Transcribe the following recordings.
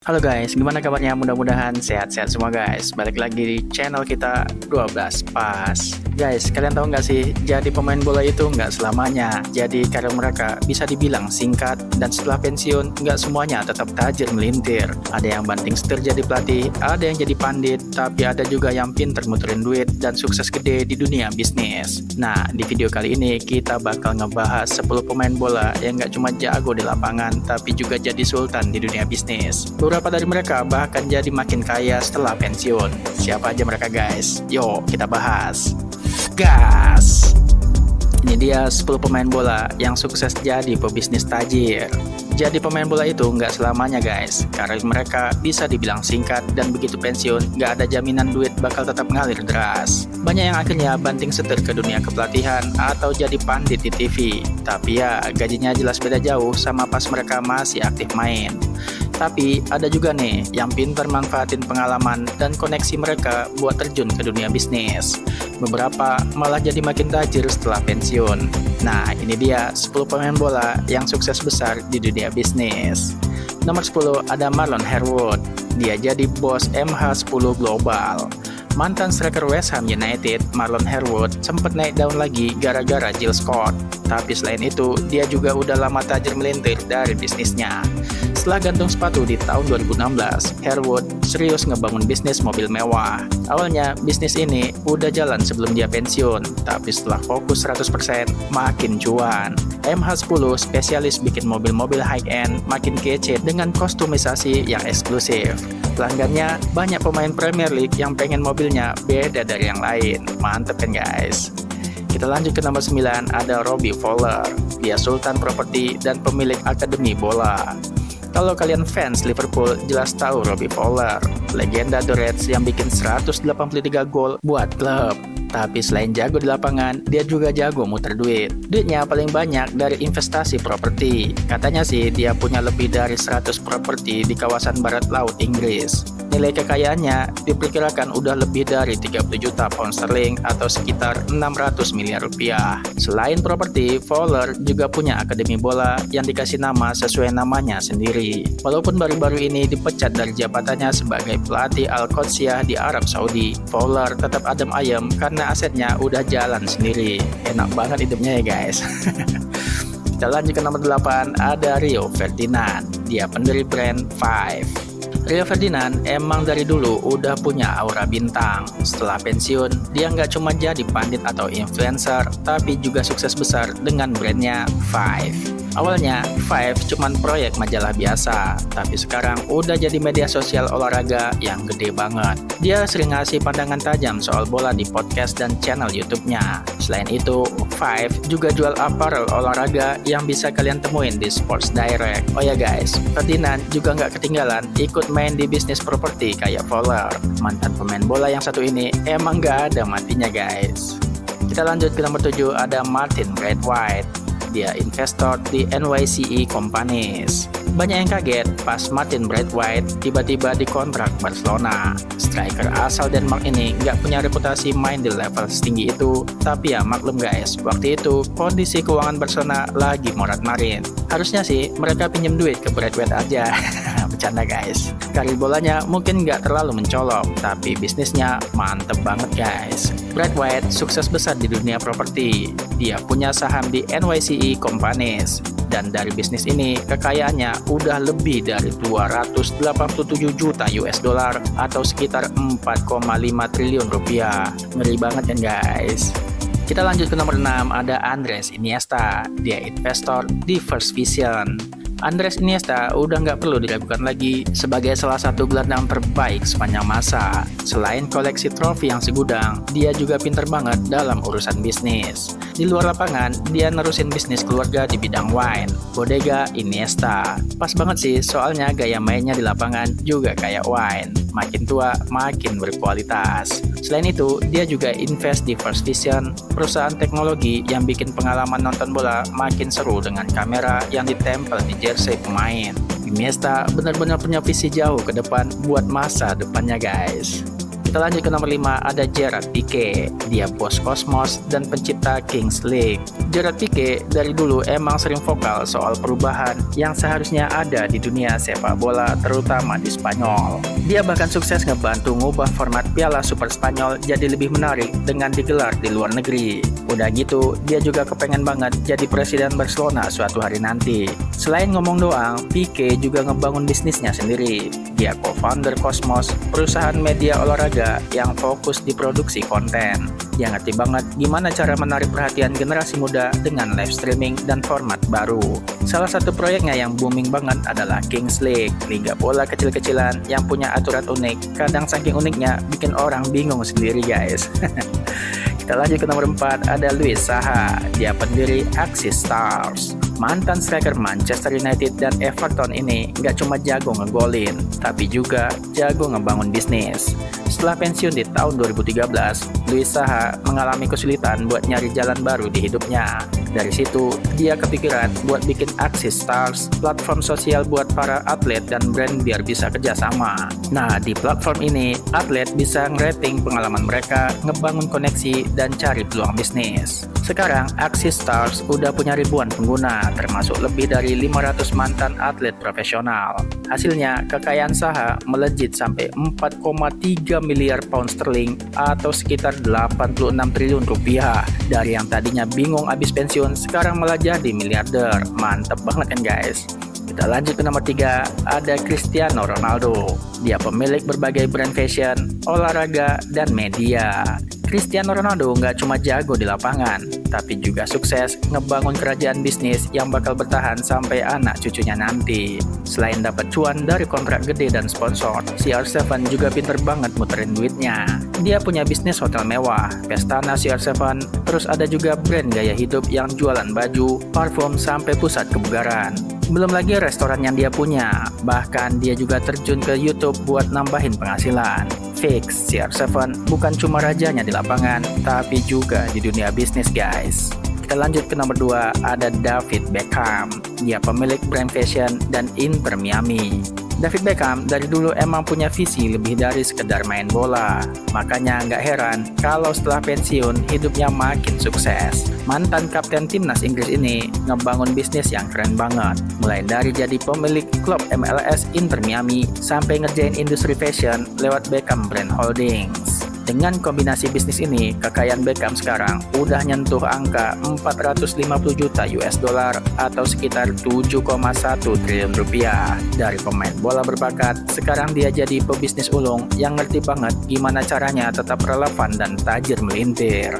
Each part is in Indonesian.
Halo guys, gimana kabarnya? Mudah-mudahan sehat-sehat semua guys. Balik lagi di channel kita 12 Pas. Guys, kalian tahu nggak sih, jadi pemain bola itu nggak selamanya. Jadi karir mereka bisa dibilang singkat, dan setelah pensiun nggak semuanya tetap tajir melintir. Ada yang banting setir jadi pelatih, ada yang jadi pandit, tapi ada juga yang pinter muterin duit dan sukses gede di dunia bisnis. Nah, di video kali ini kita bakal ngebahas 10 pemain bola yang nggak cuma jago di lapangan, tapi juga jadi sultan di dunia bisnis. Beberapa dari mereka bahkan jadi makin kaya setelah pensiun. Siapa aja mereka guys? Yuk kita bahas. Gas! Ini dia 10 pemain bola yang sukses jadi pebisnis tajir. Jadi pemain bola itu nggak selamanya guys. Karir mereka bisa dibilang singkat dan begitu pensiun nggak ada jaminan duit bakal tetap ngalir deras. Banyak yang akhirnya banting setir ke dunia kepelatihan atau jadi pandit di TV. Tapi ya gajinya jelas beda jauh sama pas mereka masih aktif main. Tapi ada juga nih yang pintar manfaatin pengalaman dan koneksi mereka buat terjun ke dunia bisnis. Beberapa malah jadi makin tajir setelah pensiun. Nah, ini dia 10 pemain bola yang sukses besar di dunia bisnis. Nomor 10 ada Marlon Harewood. Dia jadi bos MH10 Global. Mantan striker West Ham United, Marlon Harewood sempat naik daun lagi gara-gara Jill Scott. Tapi selain itu, dia juga udah lama tajir melintir dari bisnisnya. Setelah gantung sepatu di tahun 2016, Harewood serius ngebangun bisnis mobil mewah. Awalnya, bisnis ini udah jalan sebelum dia pensiun, tapi setelah fokus 100%, makin cuan. MH10 spesialis bikin mobil-mobil high-end makin kece dengan kostumisasi yang eksklusif. Pelanggannya banyak pemain Premier League yang pengen mobilnya beda dari yang lain. Mantep kan guys? Kita lanjut ke nomor 9, ada Robbie Fowler. Dia sultan properti dan pemilik akademi bola. Kalau kalian fans Liverpool, jelas tahu Robbie Fowler, legenda The Reds yang bikin 183 gol buat klub. Tapi selain jago di lapangan, dia juga jago muter duit. Duitnya paling banyak dari investasi properti. Katanya sih dia punya lebih dari 100 properti di kawasan barat laut Inggris. Nilai kekayaannya diperkirakan udah lebih dari 30 juta pound sterling atau sekitar 600 miliar rupiah. Selain properti, Fowler juga punya akademi bola yang dikasih nama sesuai namanya sendiri. Walaupun baru-baru ini dipecat dari jabatannya sebagai pelatih Al-Qadsiah di Arab Saudi, Fowler tetap adem ayem karena asetnya udah jalan sendiri. Enak banget hidupnya ya guys. Kita lanjut ke nomor 8, ada Rio Ferdinand. Dia pendiri brand Five. Rio Ferdinand emang dari dulu udah punya aura bintang. Setelah pensiun, dia nggak cuma jadi pandit atau influencer, tapi juga sukses besar dengan brandnya Five. Awalnya, Five cuman proyek majalah biasa, tapi sekarang udah jadi media sosial olahraga yang gede banget. Dia sering ngasih pandangan tajam soal bola di podcast dan channel YouTube-nya. Selain itu, Five juga jual apparel olahraga yang bisa kalian temuin di Sports Direct. Oh ya guys, Ferdinand juga nggak ketinggalan ikut main di bisnis properti kayak Fowler. Mantan pemain bola yang satu ini emang nggak ada matinya guys. Kita lanjut ke nomor 7, ada Martin Braithwaite. Dia investor di NYCE Companies. Banyak yang kaget pas Martin Braithwaite tiba-tiba dikontrak Barcelona. Striker asal Denmark ini nggak punya reputasi main di level setinggi itu, tapi ya maklum guys, waktu itu kondisi keuangan Barcelona lagi morat-marit. Harusnya sih mereka pinjem duit ke Braithwaite aja. Bercanda guys. Karir bolanya mungkin nggak terlalu mencolok, tapi bisnisnya mantep banget guys. Braithwaite sukses besar di dunia properti. Dia punya saham di NYCE Companies. Dan dari bisnis ini, kekayaannya udah lebih dari 287 juta US dollar atau sekitar 4,5 triliun rupiah. Ngeri banget kan guys. Kita lanjut ke nomor 6, ada Andres Iniesta. Dia investor di First Vision. Andres Iniesta udah nggak perlu diragukan lagi sebagai salah satu gelandang terbaik sepanjang masa. Selain koleksi trofi yang segudang, dia juga pinter banget dalam urusan bisnis. Di luar lapangan, dia nerusin bisnis keluarga di bidang wine, Bodega Iniesta. Pas banget sih, soalnya gaya mainnya di lapangan juga kayak wine. Makin tua, makin berkualitas. Selain itu, dia juga invest di First Vision, perusahaan teknologi yang bikin pengalaman nonton bola makin seru dengan kamera yang ditempel di jersey pemain. Iniesta benar-benar punya visi jauh ke depan buat masa depannya guys. Kita lanjut ke nomor 5, ada Gerard Pique. Dia bos Cosmos dan pencipta Kings League. Gerard Pique dari dulu emang sering vokal soal perubahan yang seharusnya ada di dunia sepak bola, terutama di Spanyol. Dia bahkan sukses ngebantu ngubah format Piala Super Spanyol jadi lebih menarik dengan digelar di luar negeri. Udah gitu, dia juga kepengen banget jadi presiden Barcelona suatu hari nanti. Selain ngomong doang, Pique juga ngebangun bisnisnya sendiri. Dia co-founder Cosmos, perusahaan media olahraga yang fokus di produksi konten. Dia ngerti banget gimana cara menarik perhatian generasi muda dengan live streaming dan format baru. Salah satu proyeknya yang booming banget adalah Kings League, liga bola kecil-kecilan yang punya aturan unik. Kadang saking uniknya bikin orang bingung sendiri guys. Kita lanjut ke nomor 4, ada Luis Saha. Dia pendiri Axis Stars. Mantan striker Manchester United dan Everton ini gak cuma jago ngegolin, tapi juga jago ngebangun bisnis. Setelah pensiun di tahun 2013, Luis Saha mengalami kesulitan buat nyari jalan baru di hidupnya. Dari situ, dia kepikiran buat bikin Axis Stars, platform sosial buat para atlet dan brand biar bisa kerjasama. Nah, di platform ini, atlet bisa ngerating pengalaman mereka, ngebangun koneksi, dan cari peluang bisnis. Sekarang, Axis Stars udah punya ribuan pengguna, termasuk lebih dari 500 mantan atlet profesional. Hasilnya, kekayaan Saha melejit sampai 4,3 miliar pound sterling atau sekitar 86 triliun rupiah. Dari yang tadinya bingung abis pensiun, sekarang malah jadi miliarder. Mantep banget kan guys. Kita lanjut ke nomor 3, ada Cristiano Ronaldo. Dia pemilik berbagai brand fashion, olahraga, dan media. Cristiano Ronaldo nggak cuma jago di lapangan, tapi juga sukses ngebangun kerajaan bisnis yang bakal bertahan sampai anak cucunya nanti. Selain dapat cuan dari kontrak gede dan sponsor, CR7 juga pinter banget muterin duitnya. Dia punya bisnis hotel mewah, Pestana CR7, terus ada juga brand gaya hidup yang jualan baju, parfum, sampai pusat kebugaran. Belum lagi restoran yang dia punya, bahkan dia juga terjun ke YouTube buat nambahin penghasilan. Fix, CR7 bukan cuma rajanya di lapangan, tapi juga di dunia bisnis guys. Kita lanjut ke nomor 2, ada David Beckham. Dia pemilik brand fashion dan Inter Miami. David Beckham dari dulu emang punya visi lebih dari sekedar main bola. Makanya nggak heran kalau setelah pensiun hidupnya makin sukses. Mantan kapten timnas Inggris ini ngebangun bisnis yang keren banget. Mulai dari jadi pemilik klub MLS Inter Miami sampai ngerjain industri fashion lewat Beckham Brand Holdings. Dengan kombinasi bisnis ini, kekayaan Beckham sekarang udah nyentuh angka 450 juta US dollar atau sekitar 7,1 triliun rupiah. Dari pemain bola berbakat, sekarang dia jadi pebisnis ulung yang ngerti banget gimana caranya tetap relevan dan tajir melintir.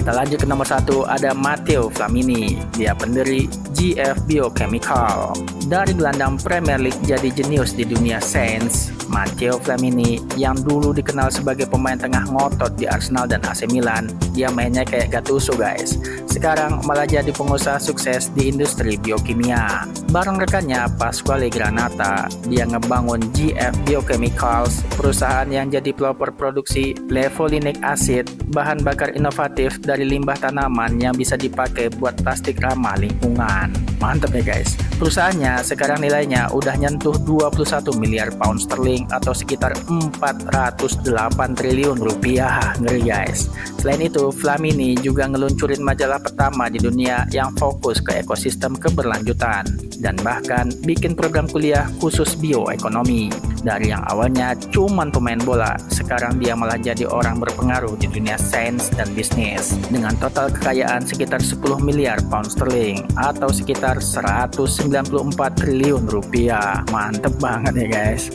Kita lanjut ke nomor 1, ada Matteo Flamini. Dia pendiri GF Biochemical. Dari gelandang Premier League jadi jenius di dunia sains, Matteo Flamini yang dulu dikenal sebagai pemain tengah ngotot di Arsenal dan AC Milan, dia mainnya kayak Gattuso guys. Sekarang malah jadi pengusaha sukses di industri biokimia. Bareng rekannya Pasquale Granata, dia ngebangun GF Biochemicals, perusahaan yang jadi pelopor produksi levulinic acid, bahan bakar inovatif dari limbah tanaman yang bisa dipakai buat plastik ramah lingkungan. Mantap ya guys. Perusahaannya sekarang nilainya udah nyentuh 21 miliar pound sterling atau sekitar 408 triliun rupiah. Ngeri guys. Selain itu, Flamini juga ngeluncurin majalah pertama di dunia yang fokus ke ekosistem keberlanjutan dan bahkan bikin program kuliah khusus bioekonomi. Dari yang awalnya cuman pemain bola, sekarang dia malah jadi orang berpengaruh di dunia sains dan bisnis dengan total kekayaan sekitar 10 miliar pound sterling atau sekitar 194 triliun rupiah. Mantep banget ya guys.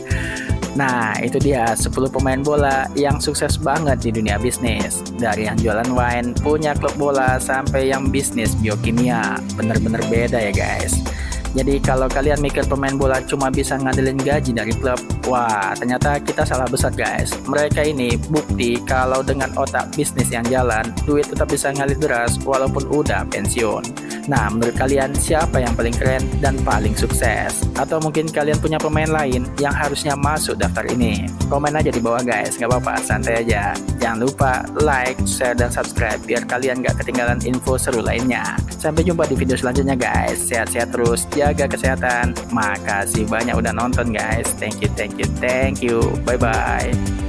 Nah, itu dia 10 pemain bola yang sukses banget di dunia bisnis. Dari yang jualan wine, punya klub bola, sampai yang bisnis biokimia. Bener-bener beda ya guys. Jadi kalau kalian mikir pemain bola cuma bisa ngandelin gaji dari klub, wah ternyata kita salah besar guys. Mereka ini bukti kalau dengan otak bisnis yang jalan, duit tetap bisa ngalir deras walaupun udah pensiun. Nah, menurut kalian siapa yang paling keren dan paling sukses? Atau mungkin kalian punya pemain lain yang harusnya masuk daftar ini? Komen aja di bawah guys, nggak apa-apa, santai aja. Jangan lupa like, share, dan subscribe biar kalian nggak ketinggalan info seru lainnya. Sampai jumpa di video selanjutnya guys. Sehat-sehat terus, jaga kesehatan. Makasih banyak udah nonton guys. Thank you. Bye-bye.